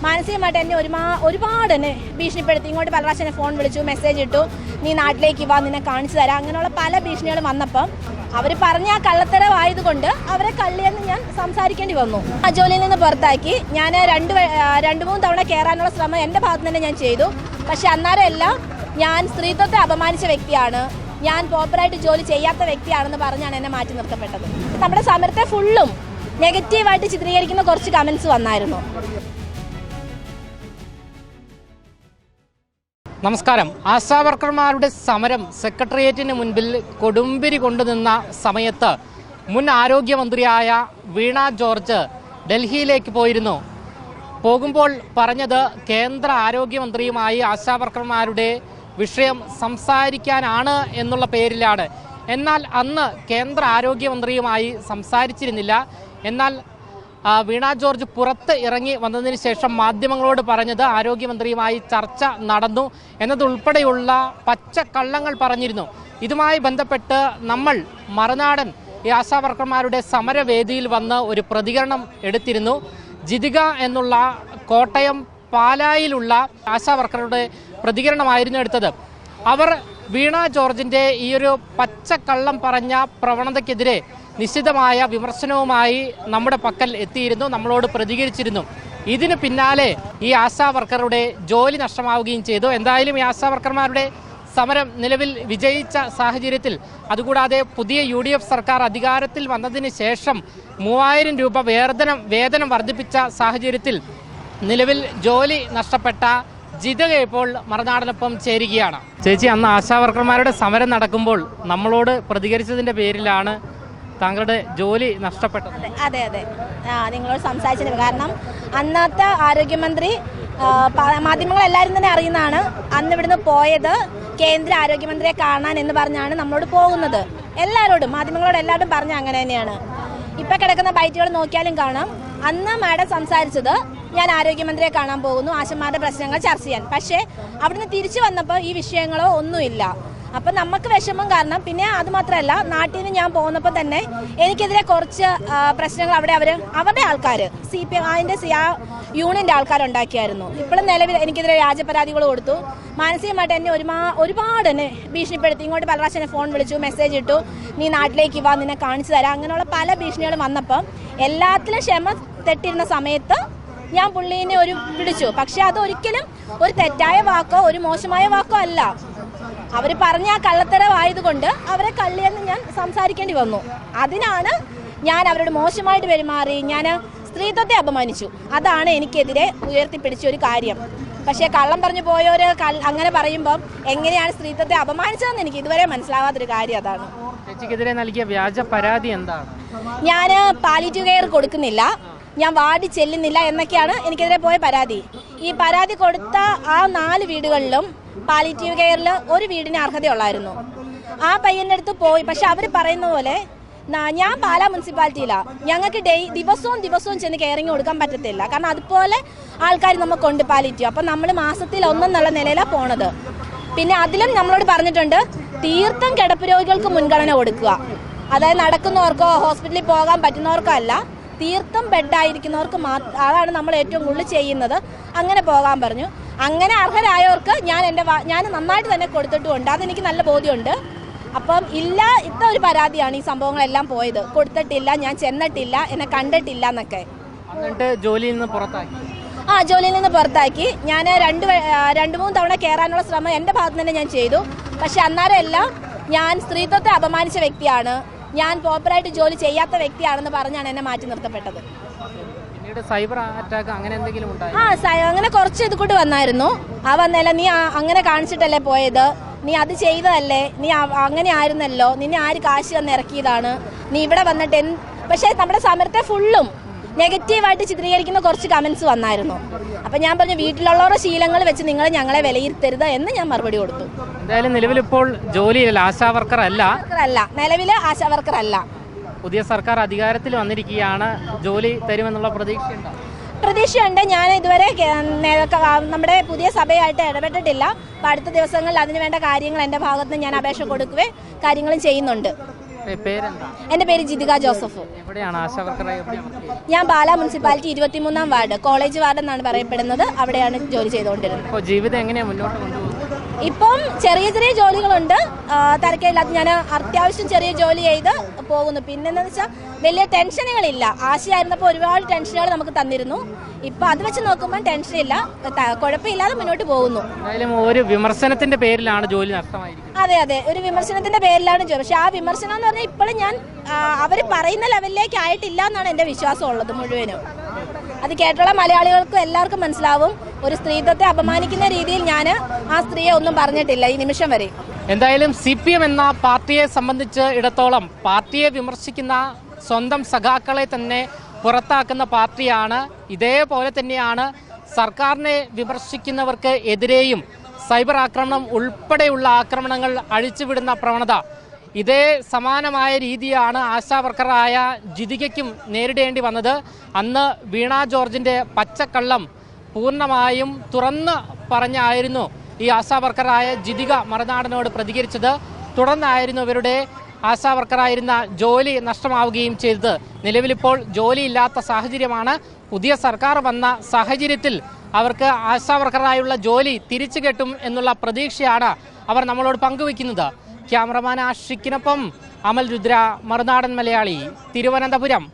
മാനസികമായിട്ട് എന്നെ ഒരുപാട് എന്നെ ഭീഷണിപ്പെടുത്തി. ഇങ്ങോട്ട് പല പ്രാവശ്യം ഫോൺ വിളിച്ചു, മെസ്സേജ് ഇട്ടു, നീ നാട്ടിലേക്ക് വാ, നിന്നെ കാണിച്ചു തരാം, അങ്ങനെയുള്ള പല ഭീഷണികളും വന്നപ്പം അവർ പറഞ്ഞ ആ കള്ളത്തരമായതുകൊണ്ട് അവരെ കള്ളിയെന്ന് ഞാൻ സംസാരിക്കേണ്ടി വന്നു. ആ ജോലിയിൽ നിന്ന് പുറത്താക്കി. ഞാൻ രണ്ട് മൂന്ന് തവണ കയറാനുള്ള ശ്രമം എൻ്റെ ഭാഗത്ത് തന്നെ ഞാൻ ചെയ്തു. പക്ഷെ അന്നേരം എല്ലാം ഞാൻ സ്ത്രീത്വത്തെ അപമാനിച്ച വ്യക്തിയാണ്, ഞാൻ പ്രോപ്പറായിട്ട് ജോലി ചെയ്യാത്ത വ്യക്തിയാണെന്ന് പറഞ്ഞാണ് എന്നെ മാറ്റി നിർത്തപ്പെട്ടത്. നമ്മുടെ സമരത്തെ ഫുള്ളും നെഗറ്റീവായിട്ട് ചിത്രീകരിക്കുന്ന കുറച്ച് കമൻസ് വന്നായിരുന്നു. നമസ്കാരം. ആശാവർക്കർമാരുടെ സമരം സെക്രട്ടേറിയറ്റിന് മുൻപിൽ കൊടുമ്പിരി കൊണ്ടുനിന്ന സമയത്ത് മുൻ ആരോഗ്യമന്ത്രിയായ വീണ ജോർജ് ഡൽഹിയിലേക്ക് പോയിരുന്നു. പോകുമ്പോൾ പറഞ്ഞത് കേന്ദ്ര ആരോഗ്യമന്ത്രിയുമായി ആശാവർക്കർമാരുടെ വിഷയം സംസാരിക്കാനാണ് എന്നുള്ള പേരിലാണ്. എന്നാൽ അന്ന് കേന്ദ്ര ആരോഗ്യമന്ത്രിയുമായി സംസാരിച്ചിരുന്നില്ല. എന്നാൽ വീണ ജോർജ് പുറത്ത് ഇറങ്ങി വന്നതിന് ശേഷം മാധ്യമങ്ങളോട് പറഞ്ഞത് ആരോഗ്യമന്ത്രിയുമായി ചർച്ച നടന്നു എന്നതുൾപ്പെടെയുള്ള പച്ചക്കള്ളങ്ങൾ പറഞ്ഞിരുന്നു. ഇതുമായി ബന്ധപ്പെട്ട് നമ്മൾ മറുനാടൻ ഈ ആശാവർക്കർമാരുടെ സമരവേദിയിൽ വന്ന് ഒരു പ്രതികരണം എടുത്തിരുന്നു. ജിതിക എന്നുള്ള കോട്ടയം പാലായിലുള്ള ആശാവർക്കറുടെ പ്രതികരണമായിരുന്നു എടുത്തത്. അവർ വീണ ജോർജിൻ്റെ ഈ ഒരു പച്ചക്കള്ളം പറഞ്ഞ പ്രവണതയ്ക്കെതിരെ നിശ്ചിതമായ വിമർശനവുമായി നമ്മുടെ പക്കൽ എത്തിയിരുന്നു, നമ്മളോട് പ്രതികരിച്ചിരുന്നു. ഇതിന് പിന്നാലെ ഈ ആശാവർക്കറുടെ ജോലി നഷ്ടമാവുകയും ചെയ്തു. എന്തായാലും ഈ ആശാവർക്കർമാരുടെ സമരം നിലവിൽ വിജയിച്ച സാഹചര്യത്തിൽ, അതുകൂടാതെ പുതിയ UDF സർക്കാർ അധികാരത്തിൽ വന്നതിന് ശേഷം 3000 രൂപ വേതനം വർദ്ധിപ്പിച്ച സാഹചര്യത്തിൽ നിലവിൽ ജോലി നഷ്ടപ്പെട്ട ജിതിക ഇപ്പോൾ മറുനാടനൊപ്പം ചേരുകയാണ്. ചേച്ചി, അന്ന് ആശാവർക്കർമാരുടെ സമരം നടക്കുമ്പോൾ നമ്മളോട് പ്രതികരിച്ചതിൻ്റെ പേരിലാണ് താങ്കളുടെ ജോലി നഷ്ടപ്പെട്ടത്. അതെ, നിങ്ങളോട് സംസാരിച്ചത് കാരണം അന്നത്തെ ആരോഗ്യമന്ത്രി മാധ്യമങ്ങളെല്ലാവരും തന്നെ അറിയുന്നതാണ്. അന്ന് ഇവിടുന്ന് പോയത് കേന്ദ്ര ആരോഗ്യമന്ത്രിയെ കാണാൻ എന്ന് പറഞ്ഞാണ് നമ്മളോട് പോകുന്നത്. എല്ലാവരോടും, മാധ്യമങ്ങളോട് എല്ലാവരും പറഞ്ഞ അങ്ങനെ തന്നെയാണ്. ഇപ്പം കിടക്കുന്ന ബൈറ്റുകൾ നോക്കിയാലും കാണാം. അന്ന് മാഡം സംസാരിച്ചത് ഞാൻ ആരോഗ്യമന്ത്രിയെ കാണാൻ പോകുന്നു, ആശമാരുടെ പ്രശ്നങ്ങൾ ചർച്ച ചെയ്യാൻ. പക്ഷേ അവിടുന്ന് തിരിച്ചു വന്നപ്പോൾ ഈ വിഷയങ്ങളോ ഒന്നുമില്ല. അപ്പം നമുക്ക് വിഷമം കാരണം. പിന്നെ അതുമാത്രമല്ല, നാട്ടിൽ നിന്ന് ഞാൻ പോകുന്നപ്പോൾ തന്നെ എനിക്കെതിരെ കുറച്ച് പ്രശ്നങ്ങൾ അവരുടെ ആൾക്കാർ CPM അതിൻ്റെ യൂണിയൻ്റെ ആൾക്കാരുണ്ടാക്കിയായിരുന്നു. ഇപ്പോഴും നിലവിൽ എനിക്കെതിരെ വ്യാജപരാതികൾ കൊടുത്തു. മാനസികമായിട്ട് എന്നെ ഒരുപാട് എന്നെ ഭീഷണിപ്പെടുത്തി. ഇങ്ങോട്ട് പല പ്രാവശ്യം ഫോൺ വിളിച്ചു, മെസ്സേജ് ഇട്ടു, നീ നാട്ടിലേക്ക് വാ, നിന്നെ കാണിച്ചു തരാം, അങ്ങനെയുള്ള പല ഭീഷണികളും വന്നപ്പം എല്ലാത്തിലും ക്ഷമ തെറ്റിരുന്ന സമയത്ത് ഞാൻ പുള്ളീനെ വിളിച്ചു. പക്ഷെ അതൊരിക്കലും ഒരു തെറ്റായ വാക്കോ ഒരു മോശമായ വാക്കോ അല്ല. അവർ പറഞ്ഞ ആ കള്ളത്തരമായതുകൊണ്ട് അവരെ കള്ളിയെന്ന് ഞാൻ സംസാരിക്കേണ്ടി വന്നു. അതിനാണ് ഞാൻ അവരോട് മോശമായിട്ട് പെരുമാറി, ഞാൻ സ്ത്രീത്വത്തെ അപമാനിച്ചു. അതാണ് എനിക്കെതിരെ ഉയർത്തിപ്പിടിച്ച ഒരു കാര്യം. പക്ഷേ കള്ളം പറഞ്ഞു പോയവർ അങ്ങനെ പറയുമ്പം എങ്ങനെയാണ് സ്ത്രീത്വത്തെ അപമാനിച്ചതെന്ന് എനിക്ക് ഇതുവരെ മനസ്സിലാവാത്തൊരു കാര്യം അതാണ്. ചേച്ചിക്കെതിരെ നൽകിയ വ്യാജ പരാതി എന്താണ്? ഞാൻ പാലിറ്റീവ് കെയർ കൊടുക്കുന്നില്ല, ഞാൻ വാർഡിൽ ചെല്ലുന്നില്ല എന്നൊക്കെയാണ് എനിക്കെതിരെ പോയ പരാതി. ഈ പരാതി കൊടുത്ത ആ 4 വീടുകളിലും പാലിറ്റീവ് കെയറിൽ ഒരു വീടിന് അർഹതയുള്ളായിരുന്നു. ആ പയ്യൻ്റെ അടുത്ത് പോയി. പക്ഷെ അവർ പറയുന്ന പോലെ ഞാൻ പാലാ മുനിസിപ്പാലിറ്റിയിലാണ്, ഞങ്ങൾക്ക് ദിവസവും ചെന്ന് കെയറിങ് കൊടുക്കാൻ പറ്റത്തില്ല. കാരണം അതുപോലെ ആൾക്കാർ നമുക്കുണ്ട് പാലിറ്റീവ്. അപ്പം നമ്മൾ മാസത്തിൽ 1 എന്നുള്ള നിലയിലാണ് പോണത്. പിന്നെ അതിലും നമ്മളോട് പറഞ്ഞിട്ടുണ്ട്, തീർത്തും കിടപ്പ് രോഗികൾക്ക് മുൻഗണന കൊടുക്കുക. അതായത് നടക്കുന്നവർക്കോ ഹോസ്പിറ്റലിൽ പോകാൻ പറ്റുന്നവർക്കോ അല്ല, തീർത്തും ബെഡായിരിക്കുന്നവർക്ക് അതാണ് നമ്മൾ ഏറ്റവും കൂടുതൽ ചെയ്യുന്നത്. അങ്ങനെ പോകാൻ പറഞ്ഞു. അങ്ങനെ അർഹരായവർക്ക് ഞാൻ നന്നായിട്ട് തന്നെ കൊടുത്തിട്ടുമുണ്ട്. അതെനിക്ക് നല്ല ബോധ്യമുണ്ട്. അപ്പം ഇത്ത ഒരു പരാതിയാണ് ഈ സംഭവങ്ങളെല്ലാം പോയത്. കൊടുത്തിട്ടില്ല, ഞാൻ ചെന്നിട്ടില്ല, എന്നെ കണ്ടിട്ടില്ല എന്നൊക്കെ. ജോലിയിൽ നിന്ന് പുറത്താക്കി. ജോലിയിൽ നിന്ന് പുറത്താക്കി. ഞാൻ രണ്ട് മൂന്ന് തവണ കയറാനുള്ള ശ്രമം എൻ്റെ ഭാഗത്ത് തന്നെ ഞാൻ ചെയ്തു. പക്ഷെ അന്നേരം എല്ലാം ഞാൻ സ്ത്രീത്വത്തെ അപമാനിച്ച വ്യക്തിയാണ്, ഞാൻ പ്രോപ്പറായിട്ട് ജോലി ചെയ്യാത്ത വ്യക്തിയാണെന്ന് പറഞ്ഞാണ് എന്നെ മാറ്റി നിർത്തപ്പെട്ടത്. സൈബർ അറ്റാക്ക് അങ്ങനെ എന്തെങ്കിലും ഉണ്ടായി? അങ്ങനെ കുറച്ച് ഇത് കൂടി വന്നായിരുന്നു. വന്നല്ല, നീ അങ്ങനെ കാണിച്ചിട്ടല്ലേ പോയത്, നീ അത് ചെയ്തതല്ലേ, നീ അങ്ങനെ ആയിരുന്നല്ലോ, നിന്നെ ആര് കാശ് തന്ന് ഇറക്കിയതാണ്, നീ ഇവിടെ വന്നിട്ട് പക്ഷേ നമ്മുടെ സമരത്തെ ഫുള്ളും നെഗറ്റീവായിട്ട് ചിത്രീകരിക്കുന്ന കുറച്ച് കമൻസ് വന്നായിരുന്നു. അപ്പം ഞാൻ പറഞ്ഞു, വീട്ടിലുള്ളവരുടെ ശീലങ്ങൾ വെച്ച് നിങ്ങൾ ഞങ്ങളെ വിലയിരുത്തരുത് എന്ന് ഞാൻ മറുപടി കൊടുത്തു. എന്തായാലും നിലവിലിപ്പോൾ ജോലിയില്ല, ആശാവർക്കർ അല്ല, നിലവിൽ ആശാവർക്കർ അല്ല. പുതിയ സർക്കാർ അധികാരത്തിൽ വന്നിരിക്കുകയാണ്, ജോലി തരുമെന്നുള്ള പ്രതീക്ഷയുണ്ട്. ഞാൻ ഇതുവരെ നമ്മുടെ പുതിയ സഭയായിട്ട് ഇടപെട്ടിട്ടില്ല. അപ്പോൾ അടുത്ത ദിവസങ്ങളിൽ അതിന് വേണ്ട കാര്യങ്ങൾ എൻ്റെ ഭാഗത്ത് നിന്ന് ഞാൻ അപേക്ഷ കൊടുക്കുകയും കാര്യങ്ങളും ചെയ്യുന്നുണ്ട്. പേരെന്താ? എൻ്റെ പേര് ജിതിക ജോസഫ്. എവിടെയാണ് ആശാ വർക്കറായി? ഞാൻ Pala municipality 23-ാം ward, college ward എന്നാണ് പറയപ്പെടുന്നത്, അവിടെയാണ് ജോലി ചെയ്തുകൊണ്ടിരുന്നത്. ഇപ്പോൾ ജീവിതം എങ്ങനെയാണ് മുന്നോട്ട് കൊണ്ടുപോകുന്നത്? ഇപ്പം ചെറിയ ചെറിയ ജോലികളുണ്ട്, തിരക്കില്ലാത്ത ഞാൻ അത്യാവശ്യം ചെറിയ ജോലി ചെയ്ത് പോകുന്നു. പിന്നെന്ന് വെച്ചാൽ വലിയ ടെൻഷനുകളില്ല. ആശയായിരുന്നപ്പോൾ ഒരുപാട് ടെൻഷനുകൾ നമുക്ക് തന്നിരുന്നു. ഇപ്പം അത് വെച്ച് നോക്കുമ്പോൾ ടെൻഷനില്ല, കുഴപ്പമില്ലാതെ മുന്നോട്ട് പോകുന്നു. എന്തായാലും ഒരു വിമർശനത്തിന്റെ പേരിലാണ് ജോലി നഷ്ടമായിരിക്കുന്നത്. അതെ അതെ, ഒരു വിമർശനത്തിന്റെ പേരിലാണ് ജോലി. പക്ഷെ ആ വിമർശനം എന്ന് പറഞ്ഞാൽ ഇപ്പോഴും ഞാൻ അവർ പറയുന്ന ലെവലിലേക്ക് ആയിട്ടില്ല എന്നാണ് എൻ്റെ വിശ്വാസം ഉള്ളത് മുഴുവനും. അത് കേട്ടുള്ള മലയാളികൾക്കും എല്ലാവർക്കും മനസ്സിലാവും. ഒരു സ്ത്രീത്വത്തെ അപമാനിക്കുന്ന രീതിയിൽ ഞാൻ ആ സ്ത്രീയെ ഒന്നും പറഞ്ഞിട്ടില്ല ഈ നിമിഷം വരെ. എന്തായാലും CPM എന്ന പാർട്ടിയെ സംബന്ധിച്ച് ഇടത്തോളം പാർട്ടിയെ വിമർശിക്കുന്ന സ്വന്തം സഖാക്കളെ തന്നെ പുറത്താക്കുന്ന പാർട്ടിയാണ്. ഇതേപോലെ തന്നെയാണ് സർക്കാരിനെ വിമർശിക്കുന്നവർക്ക് എതിരെയും സൈബർ ആക്രമണം ഉൾപ്പെടെയുള്ള ആക്രമണങ്ങൾ അഴിച്ചുവിടുന്ന പ്രവണത. ഇതേ സമാനമായ രീതിയാണ് ആശാ വർക്കറായ ജിതികയ്ക്കും നേരിടേണ്ടി വന്നത്. അന്ന് വീണ ജോർജിൻ്റെ പച്ചക്കള്ളം പൂർണ്ണമായും തുറന്ന് പറഞ്ഞായിരുന്നു ഈ ആശാ വർക്കറായ ജിതിക മറുനാടനോട് പ്രതികരിച്ചത്. തുടർന്നായിരുന്നു ഇവരുടെ ആശാ വർക്കറായിരുന്ന ജോലി നഷ്ടമാവുകയും ചെയ്തത്. നിലവിലിപ്പോൾ ജോലിയില്ലാത്ത സാഹചര്യമാണ്. പുതിയ സർക്കാർ വന്ന സാഹചര്യത്തിൽ അവർക്ക് ആശാ വർക്കറായുള്ള ജോലി തിരിച്ചു കിട്ടും എന്നുള്ള പ്രതീക്ഷയാണ് അവർ നമ്മളോട് പങ്കുവയ്ക്കുന്നത്. ക്യാമറമാൻ ആഷിക്കിനൊപ്പം അമൽ രുദ്ര, മറുനാടൻ മലയാളി, തിരുവനന്തപുരം.